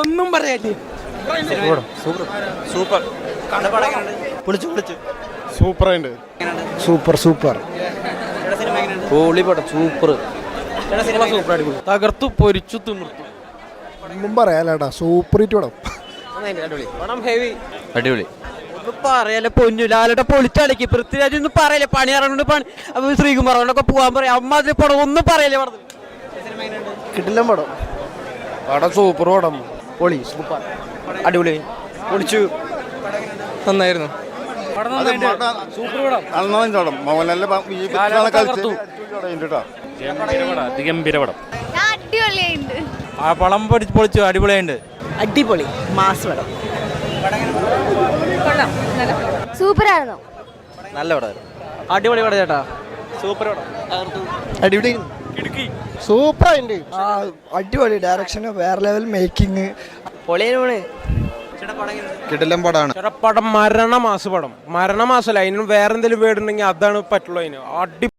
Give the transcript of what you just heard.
ഒന്നും പറയാല്ലേ. സൂപ്പർ സൂപ്പറായിട്ട് super super പൊളി പടം സൂപ്പർ സൂപ്പർ അടിപൊളി തകർത്തു പൊരിച്ചു തിമിർത്തു. ഒന്നും പറയാലേട്ടാ സൂപ്പർ ഹിറ്റ് പടം. പണം ഹെവി അടിപൊളി പറയാലേ പൊന്നു ലാലയുടെ പൊളിച്ചടക്കി പൃഥ്വിരാജ് ഒന്നും പറയല്ലേ. പണി ഇറങ്ങുന്നുണ്ട് പണി. അപ്പൊ ശ്രീകുമാർ കൊണ്ടൊക്കെ പോകാൻ പറയാം. അമ്മ അതിൽ പടം ഒന്നും പറയല്ലേ. പറഞ്ഞു കിട്ടില്ല പടം. പടം സൂപ്പർ പടം പൊളി സൂപ്പർ അടിപൊളി പൊളിച്ചു നന്നായിരുന്നു. ആ പടം പൊളിച്ചു അടിപൊളിയുണ്ട്. അടിപൊളി മാസ് പടം. സൂപ്പറായിരുന്നു. നല്ല പടമായിരുന്നു. അടിപൊളി പടം ചേട്ടാ. സൂപ്പർ പടം. അടിപൊളി സൂപ്പറായിട്ട്. അടിപൊളി ഡയറക്ഷൻ വേറെ ലെവൽ മേക്കിംഗ് പൊളിയാണ്. കിടിലം പടമാണ്. പടം മരണമാസ പടം. മരണമാസല്ല, അതിനും വേറെ എന്തെങ്കിലും വേർഡുണ്ടെങ്കിൽ അതാണ് പറ്റുള്ളൂ. അതിന്